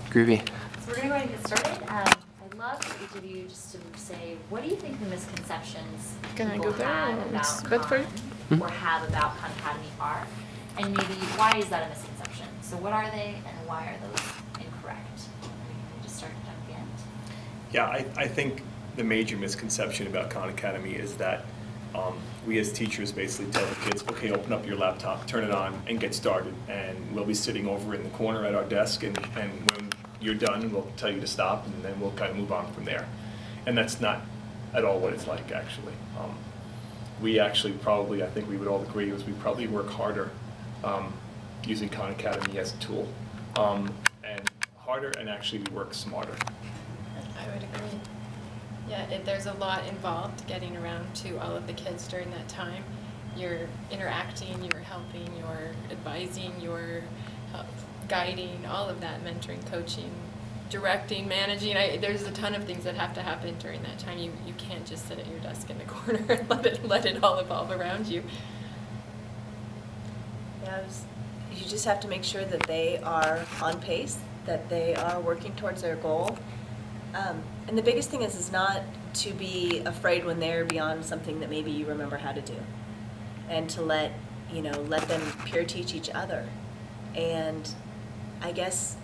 Groovy. So we're going to go ahead and get started. I'd love for each of you just to say, what do you think the misconceptions people have about Khan or have about Khan Academy are? And maybe why is that a misconception? So what are they and why are those incorrect? And just start at the end. Yeah, I think the major misconception about Khan Academy is that we as teachers basically tell the kids, okay, open up your laptop, turn it on, and get started. And we'll be sitting over in the corner at our desk, and when you're done, we'll tell you to stop, and then we'll kind of move on from there. And that's not at all what it's like, actually. We actually probably, I think we would all agree, is we probably work harder using Khan Academy as a tool. And harder, and actually we work smarter. I would agree. Yeah, there's a lot involved getting around to all of the kids during that time. You're interacting, you're helping, you're advising, you're guiding, all of that, mentoring, coaching, directing, managing. There's a ton of things that have to happen during that time. You can't just sit at your desk in the corner and let it all evolve around you. Yeah, you just have to make sure that they are on pace, that they are working towards their goal. And the biggest thing is not to be afraid when they're beyond something that maybe you remember how to do, and to let them peer teach each other. And I guess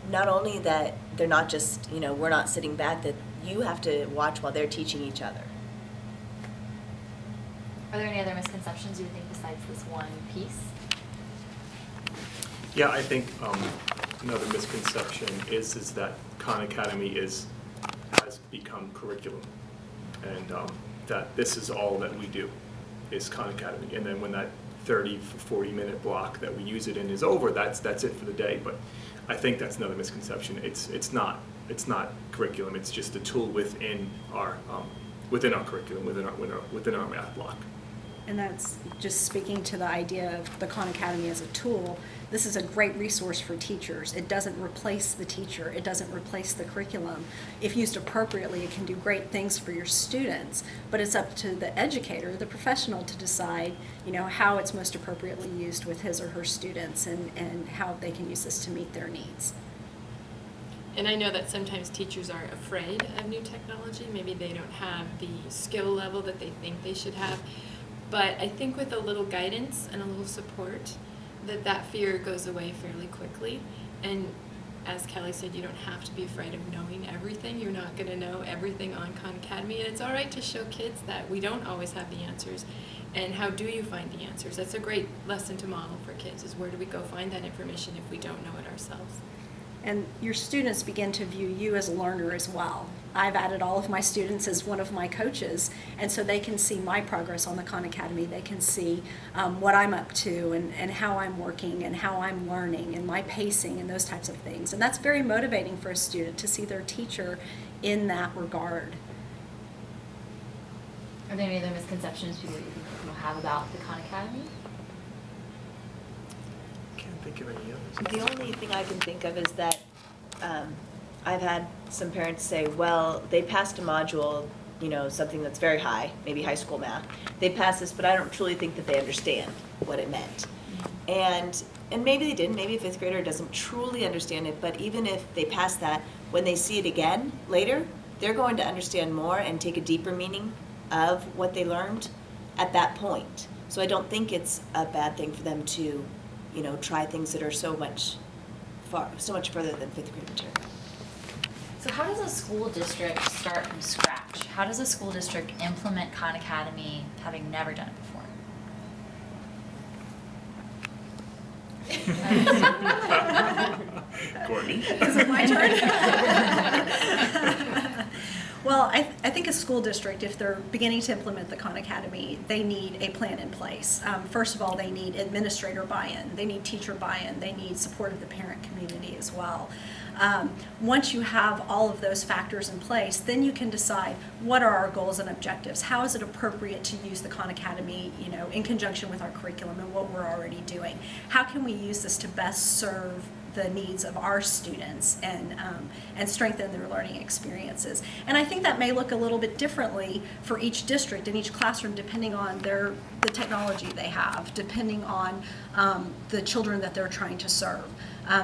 not only that they're not just, we're not sitting back, that you have to watch while they're teaching each other. Are there any other misconceptions you think besides this one piece? Yeah, I think another misconception is that Khan Academy has become curriculum, and that this is all that we do is Khan Academy. And then when that 40-minute block that we use it in is over, that's it for the day. But I think that's another misconception. It's not curriculum. It's just a tool within our curriculum, within our math block. And that's just speaking to the idea of the Khan Academy as a tool. This is a great resource for teachers. It doesn't replace the teacher. It doesn't replace the curriculum. If used appropriately, it can do great things for your students, but it's up to the educator, the professional, to decide, how it's most appropriately used with his or her students and how they can use this to meet their needs. And I know that sometimes teachers are afraid of new technology. Maybe they don't have the skill level that they think they should have. But I think with a little guidance and a little support, that fear goes away fairly quickly. And as Kelly said, you don't have to be afraid of knowing everything. You're not going to know everything on Khan Academy. And it's all right to show kids that we don't always have the answers. And how do you find the answers? That's a great lesson to model for kids, is where do we go find that information if we don't know it ourselves? And your students begin to view you as a learner as well. I've added all of my students as one of my coaches, and so they can see my progress on the Khan Academy. They can see what I'm up to and how I'm working and how I'm learning and my pacing and those types of things. And that's very motivating for a student to see their teacher in that regard. Are there any other misconceptions people have about the Khan Academy? Can't think of any others. The only thing I can think of is that I've had some parents say, well, they passed a module, something that's very high, maybe high school math. They passed this, but I don't truly think that they understand what it meant. And maybe they didn't. Maybe a fifth grader doesn't truly understand it, but even if they pass that, when they see it again later, they're going to understand more and take a deeper meaning of what they learned at that point. So I don't think it's a bad thing for them to, try things that are so much further than fifth grade material. So how does a school district start from scratch? How does a school district implement Khan Academy having never done it before? Courtney? Is it my turn? Well, I think a school district, if they're beginning to implement the Khan Academy, they need a plan in place. First of all, they need administrator buy-in. They need teacher buy-in. They need support of the parent community as well. Once you have all of those factors in place, then you can decide what are our goals and objectives. How is it appropriate to use the Khan Academy, in conjunction with our curriculum and what we're already doing? How can we use this to best serve the needs of our students and strengthen their learning experiences? And I think that may look a little bit differently for each district and each classroom, depending on the technology they have, depending on the children that they're trying to serve.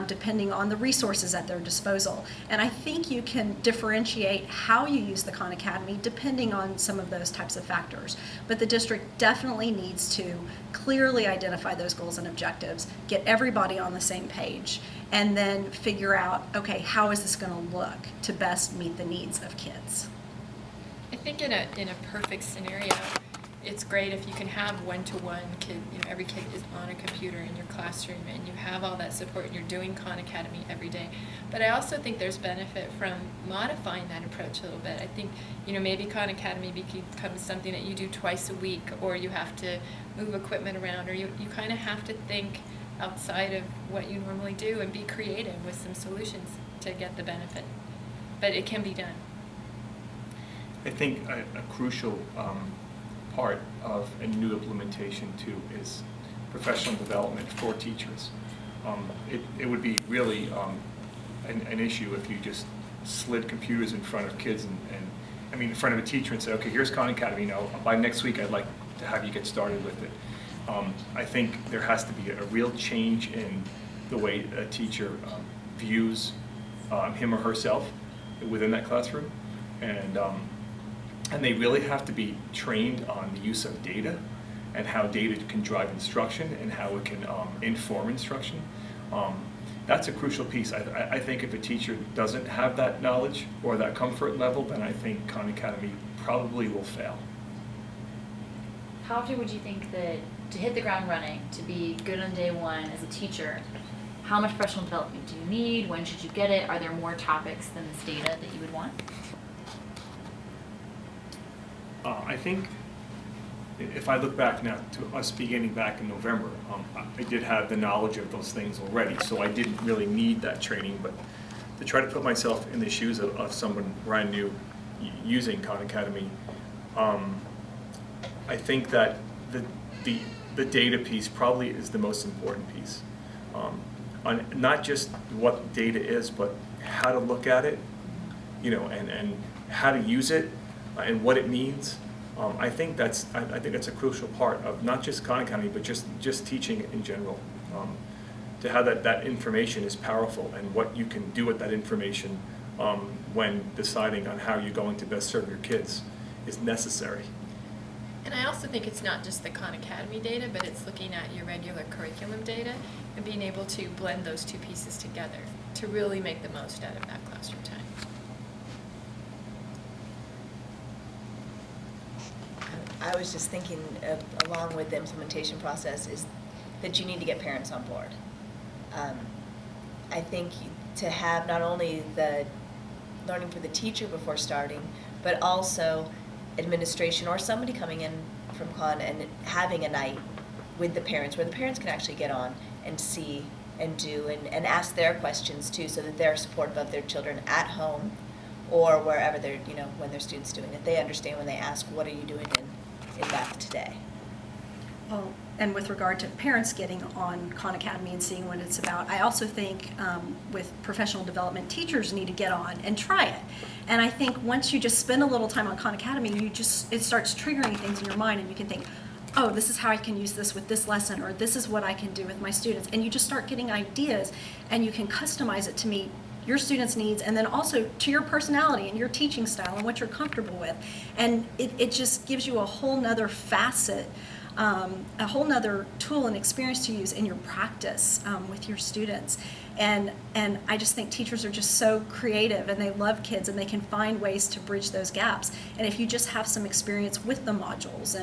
depending on the resources at their disposal. And I think you can differentiate how you use the Khan Academy depending on some of those types of factors. But the district definitely needs to clearly identify those goals and objectives, get everybody on the same page, and then figure out, okay, how is this going to look to best meet the needs of kids? I think in a perfect scenario, it's great if you can have one-to-one kid, every kid is on a computer in your classroom and you have all that support and you're doing Khan Academy every day. But I also think there's benefit from modifying that approach a little bit. I think, maybe Khan Academy becomes something that you do twice a week, or you have to move equipment around, or you kind of have to think outside of what you normally do and be creative with some solutions to get the benefit. But it can be done. I think a crucial part of a new implementation too is professional development for teachers. It would be really an issue if you just slid computers in front of kids and in front of a teacher and say, okay, here's Khan Academy, by next week I'd like to have you get started with it. I think there has to be a real change in the way a teacher views him or herself within that classroom, and they really have to be trained on the use of data and how data can drive instruction and how it can inform instruction. That's a crucial piece. I think if a teacher doesn't have that knowledge or that comfort level, then I think Khan Academy probably will fail. How often would you think that to hit the ground running, to be good on day one as a teacher, how much professional development do you need? When should you get it? Are there more topics than this data that you would want? I think if I look back now to us beginning back in November, I did have the knowledge of those things already, so I didn't really need that training. But to try to put myself in the shoes of someone brand new using Khan Academy, I think that the data piece probably is the most important piece. On not just what data is, but how to look at it, and how to use it, and what it means. I think that's a crucial part of not just Khan Academy, but just teaching in general. To have that information is powerful, and what you can do with that information when deciding on how you're going to best serve your kids is necessary. And I also think it's not just the Khan Academy data, but it's looking at your regular curriculum data and being able to blend those two pieces together to really make the most out of that classroom time. I was just thinking, along with the implementation process, is that you need to get parents on board. I think to have not only the learning for the teacher before starting, but also administration or somebody coming in from Khan and having a night with the parents where the parents can actually get on and see and do and ask their questions too, so that they're supportive of their children at home or wherever they're, when their students doing it. They understand when they ask, what are you doing in math today? Well, and with regard to parents getting on Khan Academy and seeing what it's about, I also think with professional development, teachers need to get on and try it. And I think once you just spend a little time on Khan Academy, it starts triggering things in your mind, and you can think, oh, this is how I can use this with this lesson, or this is what I can do with my students. And you just start getting ideas, and you can customize it to meet your students' needs, and then also to your personality and your teaching style and what you're comfortable with. And it just gives you a whole nother facet, a whole nother tool and experience to use in your practice with your students. And I just think teachers are just so creative, and they love kids, and they can find ways to bridge those gaps. And if you just have some experience with the modules,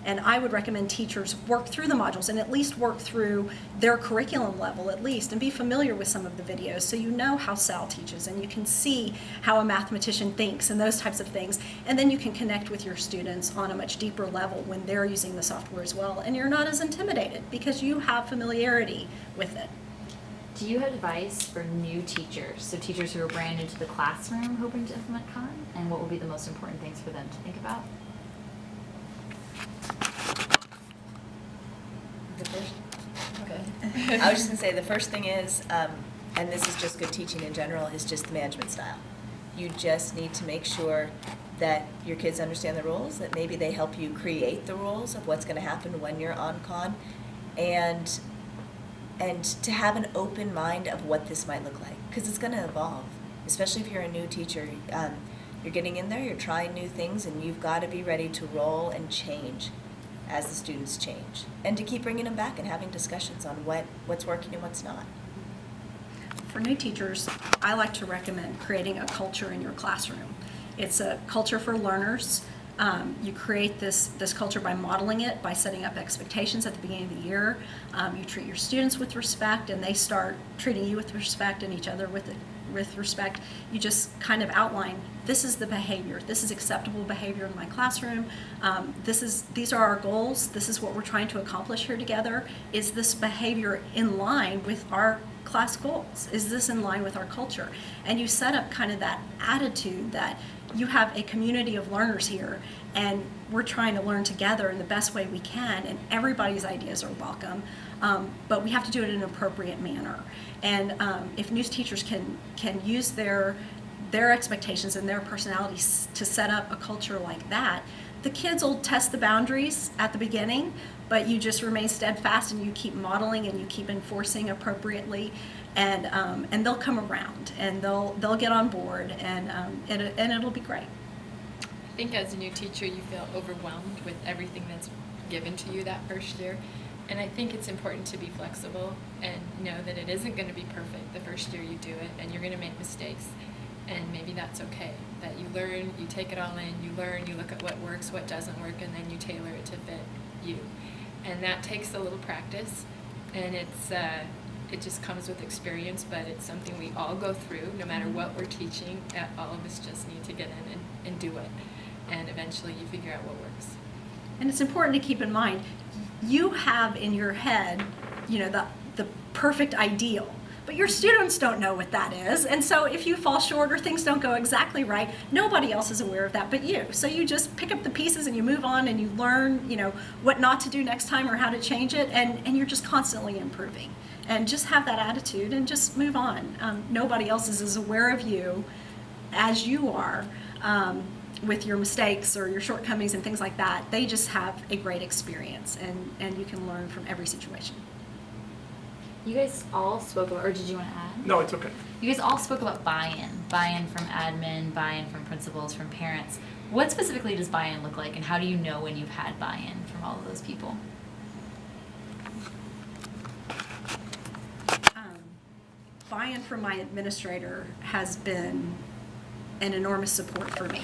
and I would recommend teachers work through the modules and at least work through their curriculum level at least, and be familiar with some of the videos so you know how Sal teaches, and you can see how a mathematician thinks and those types of things. And then you can connect with your students on a much deeper level when they're using the software as well, and you're not as intimidated because you have familiarity with it. Do you have advice for new teachers, so teachers who are brand new to the classroom hoping to implement Khan, and what will be the most important things for them to think about? Okay. I was just going to say the first thing is, and this is just good teaching in general, is just the management style. You just need to make sure that your kids understand the rules, that maybe they help you create the rules of what's going to happen when you're on Khan, and and to have an open mind of what this might look like, because it's going to evolve, especially if you're a new teacher. You're getting in there, you're trying new things, and you've got to be ready to roll and change as the students change, and to keep bringing them back and having discussions on what's working and what's not. For new teachers, I like to recommend creating a culture in your classroom. It's a culture for learners. You create this culture by modeling it, by setting up expectations at the beginning of the year. You treat your students with respect, and they start treating you with respect and each other with respect. You just kind of outline, this is the behavior. This is acceptable behavior in my classroom. These are our goals. This is what we're trying to accomplish here together. Is this behavior in line with our class goals? Is this in line with our culture? And you set up kind of that attitude that you have a community of learners here, and we're trying to learn together in the best way we can, and everybody's ideas are welcome, but we have to do it in an appropriate manner. And if new teachers can use their expectations and their personalities to set up a culture like that, the kids will test the boundaries at the beginning, but you just remain steadfast and you keep modeling and you keep enforcing appropriately, and they'll come around and they'll get on board, and it'll be great. I think as a new teacher, you feel overwhelmed with everything that's given to you that first year. And I think it's important to be flexible and know that it isn't going to be perfect the first year you do it, and you're going to make mistakes. And maybe that's okay. That you learn, you take it all in, you learn, you look at what works, what doesn't work, and then you tailor it to fit you. And that takes a little practice, and it just comes with experience, but it's something we all go through, no matter what we're teaching. All of us just need to get in and do it. And eventually you figure out what works. And it's important to keep in mind, you have in your head, the perfect ideal, but your students don't know what that is. And so if you fall short or things don't go exactly right, nobody else is aware of that but you. So you just pick up the pieces and you move on and you learn, what not to do next time or how to change it, and you're just constantly improving. And just have that attitude and just move on. Nobody else is as aware of you as you are, with your mistakes or your shortcomings and things like that. They just have a great experience, and you can learn from every situation. You guys all spoke about, or did you want to add? No, it's okay. You guys all spoke about buy-in from admin, buy-in from principals, from parents. What specifically does buy-in look like, and how do you know when you've had buy-in from all of those people? Buy-in from my administrator has been an enormous support for me.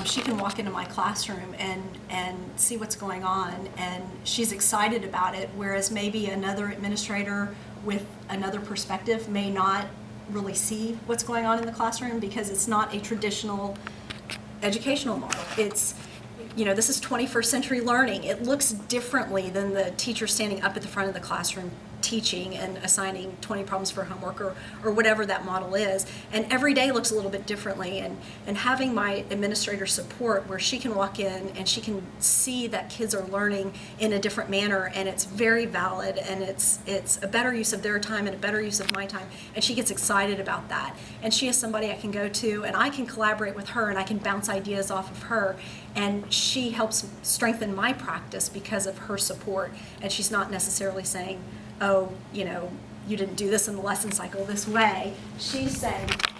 She can walk into my classroom and see what's going on, and she's excited about it, whereas maybe another administrator with another perspective may not really see what's going on in the classroom, because it's not a traditional educational model. It's, this is 21st century learning. It looks differently than the teacher standing up at the front of the classroom teaching and assigning 20 problems for homework or whatever that model is. And every day looks a little bit differently. And having my administrator support, where she can walk in and she can see that kids are learning in a different manner, and it's very valid, and it's a better use of their time and a better use of my time, and she gets excited about that. And she is somebody I can go to, and I can collaborate with her, and I can bounce ideas off of her, and she helps strengthen my practice because of her support. And she's not necessarily saying, oh, you didn't do this in the lesson cycle this way. She's saying,